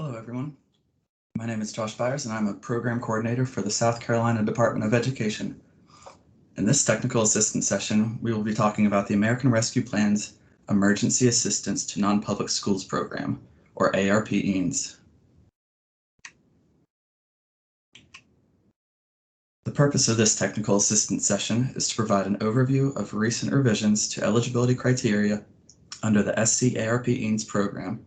Hello, everyone. My name is Josh Byers, and I'm a program coordinator for the South Carolina Department of Education. In this technical assistance session, we will be talking about the American Rescue Plan's Emergency Assistance to Non-Public Schools Program, or ARP-EANS. The purpose of this technical assistance session is to provide an overview of recent revisions to eligibility criteria under the SC-ARP-EANS program,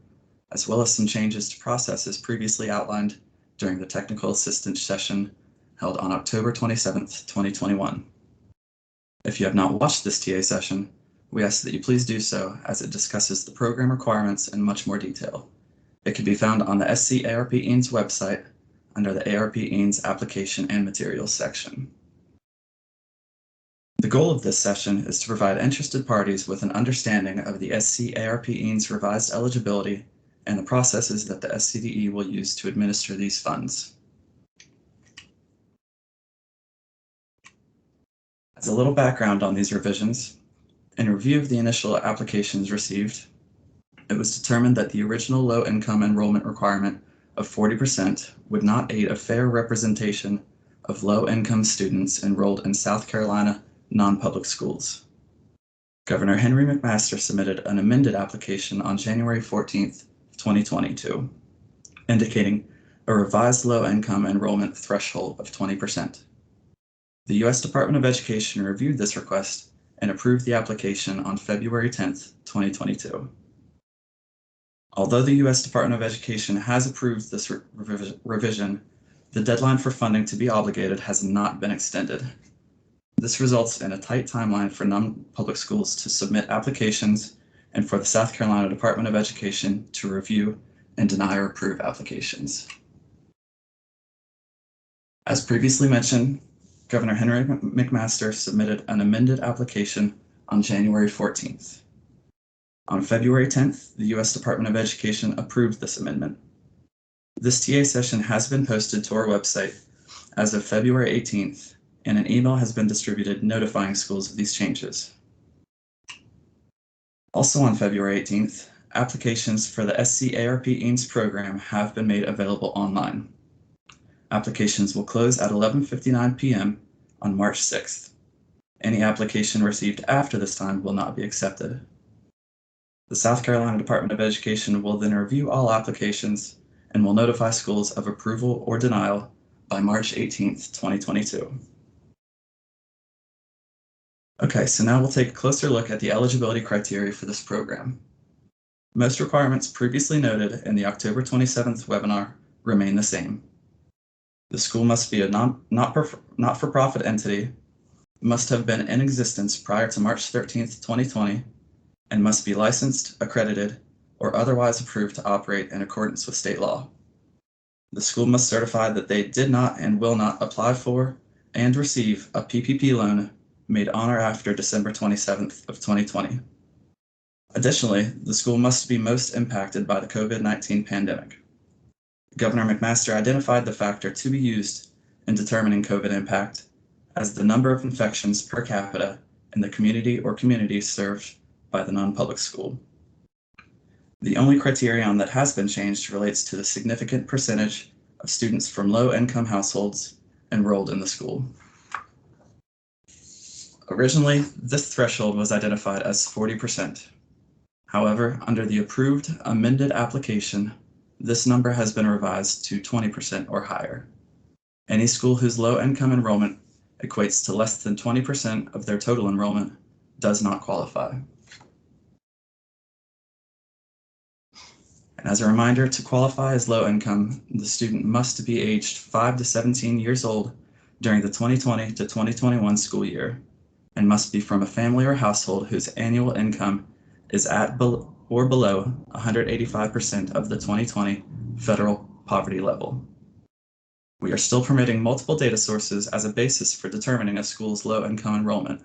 as well as some changes to processes previously outlined during the technical assistance session held on October 27th, 2021. If you have not watched this TA session, we ask that you please do so, as it discusses the program requirements in much more detail. It can be found on the SC-ARP-EANS website under the ARP-EANS Application and Materials section. The goal of this session is to provide interested parties with an understanding of the SC-ARP-EANS revised eligibility and the processes that the SCDE will use to administer these funds. As a little background on these revisions, in review of the initial applications received, it was determined that the original low-income enrollment requirement of 40% would not aid a fair representation of low-income students enrolled in South Carolina non-public schools. Governor Henry McMaster submitted an amended application on January 14th, 2022, indicating a revised low-income enrollment threshold of 20%. The U.S. Department of Education reviewed this request and approved the application on February 10th, 2022. Although the U.S. Department of Education has approved this revision, the deadline for funding to be obligated has not been extended. This results in a tight timeline for non-public schools to submit applications and for the South Carolina Department of Education to review and deny or approve applications. As previously mentioned, Governor Henry McMaster submitted an amended application on January 14th. On February 10th, the U.S. Department of Education approved this amendment. This TA session has been posted to our website as of February 18th, and an email has been distributed notifying schools of these changes. Also on February 18th, applications for the SC-ARP-EANS program have been made available online. Applications will close at 11:59 p.m. on March 6th. Any application received after this time will not be accepted. The South Carolina Department of Education will then review all applications and will notify schools of approval or denial by March 18th, 2022. Okay, so now we'll take a closer look at the eligibility criteria for this program. Most requirements previously noted in the October 27th webinar remain the same. The school must be a not-for-profit entity, must have been in existence prior to March 13th, 2020, and must be licensed, accredited, or otherwise approved to operate in accordance with state law. The school must certify that they did not and will not apply for and receive a PPP loan made on or after December 27th of 2020. Additionally, the school must be most impacted by the COVID-19 pandemic. Governor McMaster identified the factor to be used in determining COVID impact as the number of infections per capita in the community or communities served by the non-public school. The only criterion that has been changed relates to the significant percentage of students from low-income households enrolled in the school. Originally, this threshold was identified as 40%. However, under the approved amended application, this number has been revised to 20% or higher. Any school whose low-income enrollment equates to less than 20% of their total enrollment does not qualify. And as a reminder, to qualify as low income, the student must be aged 5 to 17 years old during the 2020 to 2021 school year, and must be from a family or household whose annual income is at or below 185% of the 2020 federal poverty level. We are still permitting multiple data sources as a basis for determining a school's low-income enrollment,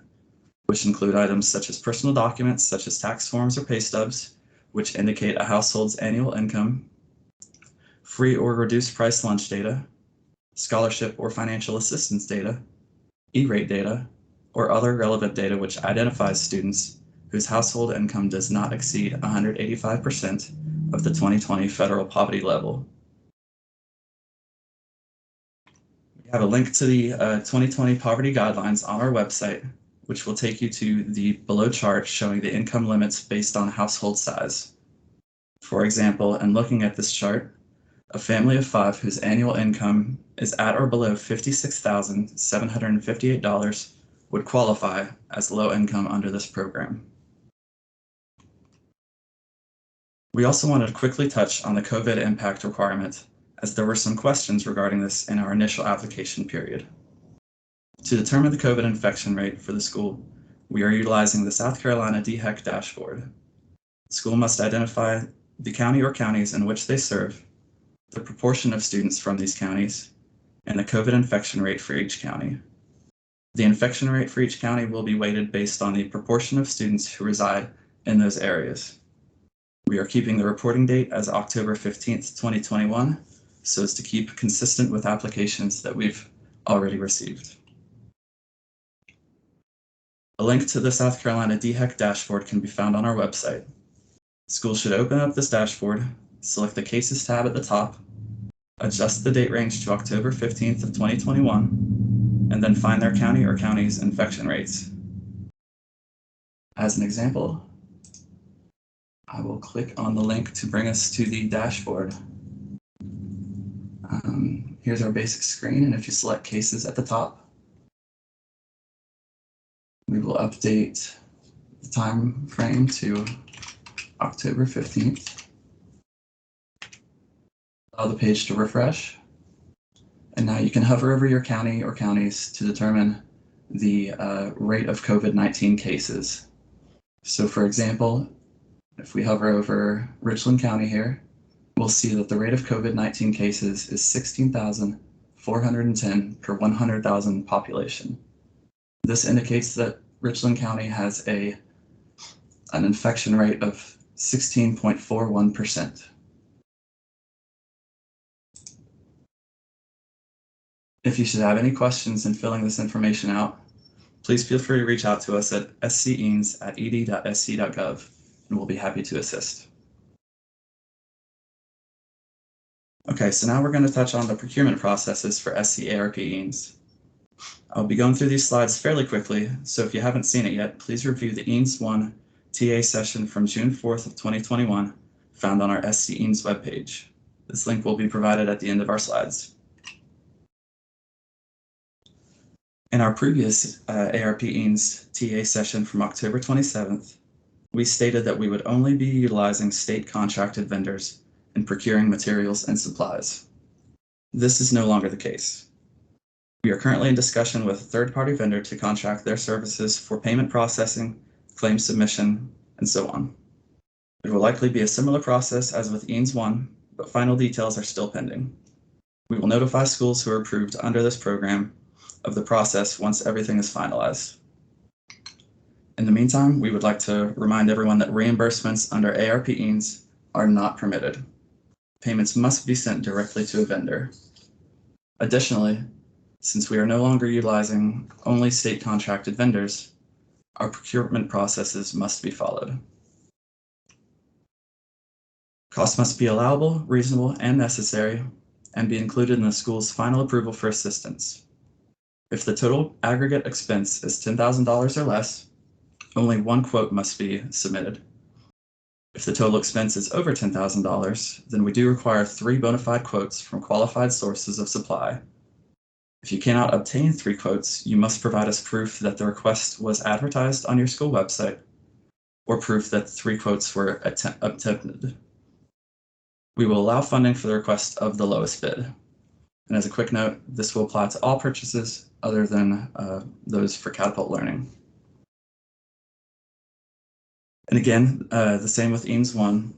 which include items such as personal documents such as tax forms or pay stubs, which indicate a household's annual income, free or reduced price lunch data, scholarship or financial assistance data, E-rate data, or other relevant data which identifies students whose household income does not exceed 185% of the 2020 federal poverty level, We have a link to the 2020 poverty guidelines on our website, which will take you to the below chart showing the income limits based on household size. For example, in looking at this chart, a family of 5 whose annual income is at or below $56,758 would qualify as low income under this program. We also wanted to quickly touch on the COVID impact requirement, as there were some questions regarding this in our initial application period. To determine the COVID infection rate for the school, we are utilizing the South Carolina DHEC dashboard. The school must identify the county or counties in which they serve, the proportion of students from these counties, and the COVID infection rate for each county. The infection rate for each county will be weighted based on the proportion of students who reside in those areas. We are keeping the reporting date as October 15th, 2021, so as to keep consistent with applications that we've already received. A link to the South Carolina DHEC dashboard can be found on our website. Schools should open up this dashboard, select the Cases tab at the top, adjust the date range to October 15th of 2021, and then find their county or counties' infection rates. As an example, I will click on the link to bring us to the dashboard. Here's our basic screen, and if you select Cases at the top, we will update the time frame to October 15th. Allow the page to refresh. And now you can hover over your county or counties to determine the rate of COVID-19 cases. So for example, if we hover over Richland County here, we'll see that the rate of COVID-19 cases is 16,410 per 100,000 population. This indicates that Richland County has an infection rate of 16.41%. If you should have any questions in filling this information out, please feel free to reach out to us at sceans@ed.sc.gov, and we'll be happy to assist. Okay, so now we're going to touch on the procurement processes for SC-ARP EANS. I'll be going through these slides fairly quickly, so if you haven't seen it yet, please review the EANS 1 TA session from June 4th of 2021, found on our SC EANS webpage. This link will be provided at the end of our slides. In our previous ARP EANS TA session from October 27th, we stated that we would only be utilizing state contracted vendors in procuring materials and supplies. This is no longer the case. We are currently in discussion with a third-party vendor to contract their services for payment processing, claim submission, and so on. It will likely be a similar process as with EANS 1, but final details are still pending. We will notify schools who are approved under this program of the process once everything is finalized. In the meantime, we would like to remind everyone that reimbursements under ARP EANS are not permitted. Payments must be sent directly to a vendor. Additionally, since we are no longer utilizing only state contracted vendors, our procurement processes must be followed. Costs must be allowable, reasonable, and necessary, and be included in the school's final approval for assistance. If the total aggregate expense is $10,000 or less, only one quote must be submitted. If the total expense is over $10,000, then we do require 3 bona fide quotes from qualified sources of supply. If you cannot obtain 3 quotes, you must provide us proof that the request was advertised on your school website, or proof that 3 quotes were attempted. We will allow funding for the request of the lowest bid. And as a quick note, this will apply to all purchases other than those for Catapult Learning. And again, the same with EANS 1,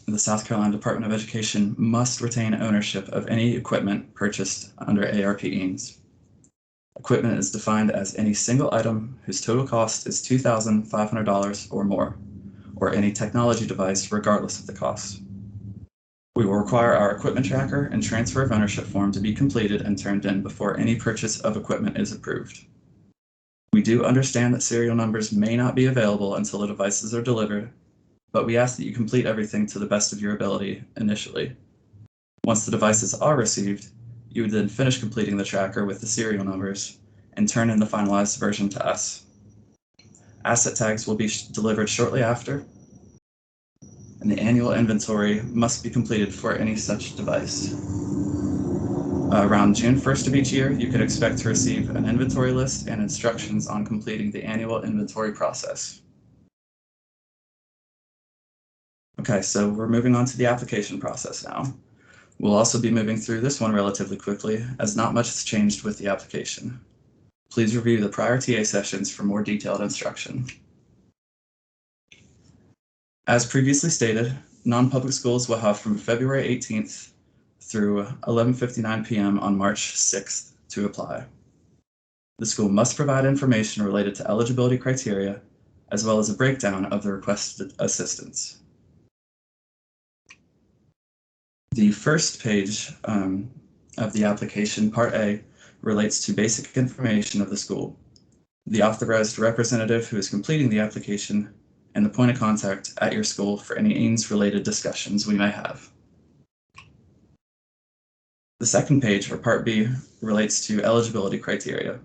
the South Carolina Department of Education must retain ownership of any equipment purchased under ARP EANS. Equipment is defined as any single item whose total cost is $2,500 or more, or any technology device regardless of the cost. We will require our equipment tracker and transfer of ownership form to be completed and turned in before any purchase of equipment is approved. We do understand that serial numbers may not be available until the devices are delivered, but we ask that you complete everything to the best of your ability initially. Once the devices are received, You would then finish completing the tracker with the serial numbers and turn in the finalized version to us. Asset tags will be delivered shortly after, and the annual inventory must be completed for any such device. Around June 1st of each year, you could expect to receive an inventory list and instructions on completing the annual inventory process. Okay, so we're moving on to the application process now. We'll also be moving through this one relatively quickly, as not much has changed with the application. Please review the prior TA sessions for more detailed instruction. As previously stated, non-public schools will have from February 18th through 11:59 p.m. on March 6th to apply. The school must provide information related to eligibility criteria, as well as a breakdown of the requested assistance. The first page of the application, Part A, relates to basic information of the school, the authorized representative who is completing the application, and the point of contact at your school for any EANS-related discussions we may have. The second page, or Part B, relates to eligibility criteria.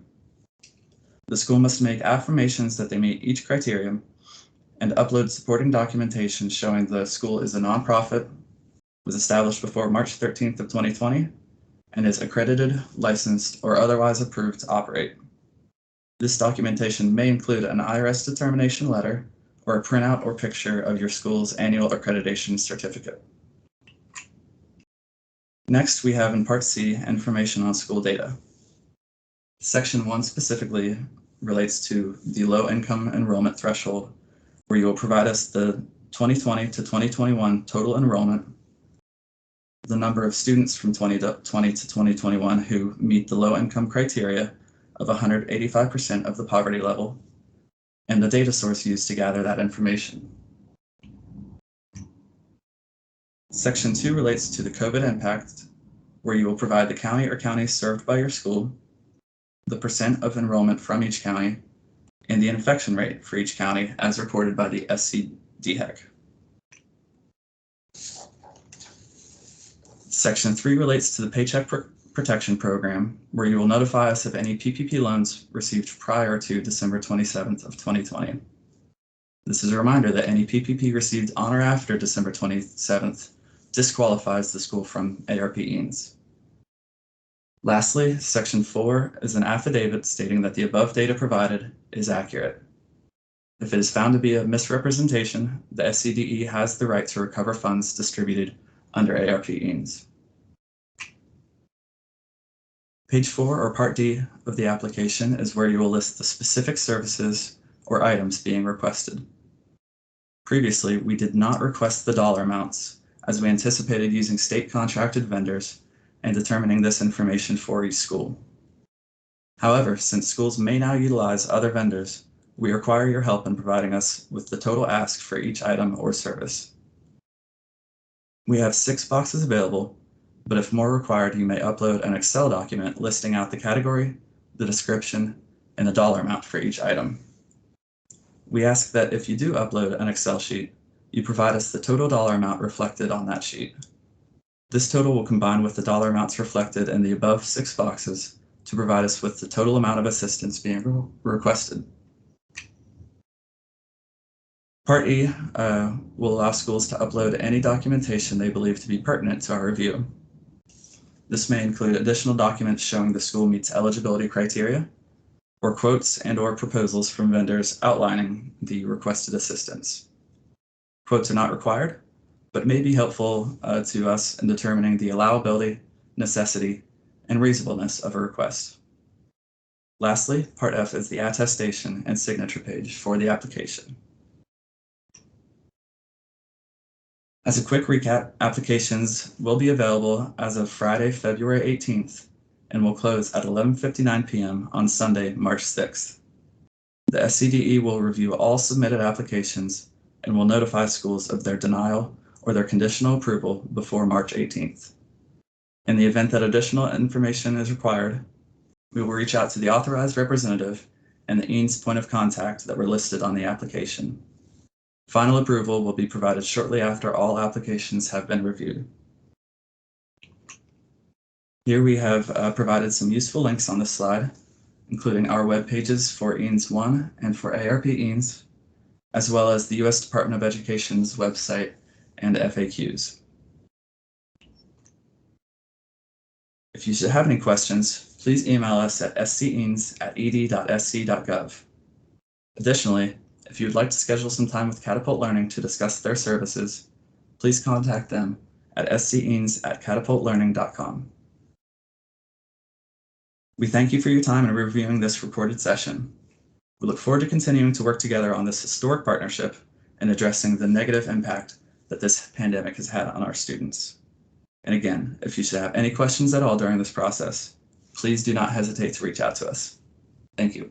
The school must make affirmations that they meet each criterion and upload supporting documentation showing the school is a nonprofit, was established before March 13th of 2020, and is accredited, licensed, or otherwise approved to operate. This documentation may include an IRS determination letter or a printout or picture of your school's annual accreditation certificate. Next, we have in Part C, information on school data. Section 1 specifically relates to the low-income enrollment threshold, where you will provide us the 2020 to 2021 total enrollment, the number of students from 2020 to 2021 who meet the low-income criteria of 185% of the poverty level, and the data source used to gather that information. Section 2 relates to the COVID impact, where you will provide the county or counties served by your school, the percent of enrollment from each county, and the infection rate for each county as reported by the SCDHEC. Section 3 relates to the Paycheck Protection Program, where you will notify us of any PPP loans received prior to December 27th of 2020. This is a reminder that any PPP received on or after December 27th disqualifies the school from ARP EANS. Lastly, Section 4 is an affidavit stating that the above data provided is accurate. If it is found to be a misrepresentation, the SCDE has the right to recover funds distributed under ARP EANS. Page 4, or Part D of the application, is where you will list the specific services or items being requested. Previously, we did not request the dollar amounts, as we anticipated using state contracted vendors and determining this information for each school. However, since schools may now utilize other vendors, we require your help in providing us with the total ask for each item or service. We have 6 boxes available, but if more required, you may upload an Excel document listing out the category, the description, and the dollar amount for each item. We ask that if you do upload an Excel sheet, you provide us the total dollar amount reflected on that sheet. This total will combine with the dollar amounts reflected in the above 6 boxes to provide us with the total amount of assistance being requested. Part E will allow schools to upload any documentation they believe to be pertinent to our review. This may include additional documents showing the school meets eligibility criteria, or quotes and/or proposals from vendors outlining the requested assistance. Quotes are not required, but may be helpful to us in determining the allowability, necessity, and reasonableness of a request. Lastly, Part F is the attestation and signature page for the application. As a quick recap, applications will be available as of Friday, February 18th, and will close at 11:59 p.m. on Sunday, March 6th. The SCDE will review all submitted applications and will notify schools of their denial or their conditional approval before March 18th. In the event that additional information is required, we will reach out to the authorized representative and the EANS point of contact that were listed on the application. Final approval will be provided shortly after all applications have been reviewed. Here we have provided some useful links on this slide, including our web pages for EANS 1 and for ARP EANS, as well as the U.S. Department of Education's website and FAQs. If you should have any questions, please email us at sceans@ed.sc.gov. Additionally, if you would like to schedule some time with Catapult Learning to discuss their services, please contact them at sceans@catapultlearning.com. We thank you for your time in reviewing this recorded session. We look forward to continuing to work together on this historic partnership and addressing the negative impact that this pandemic has had on our students. And again, if you should have any questions at all during this process, please do not hesitate to reach out to us. Thank you.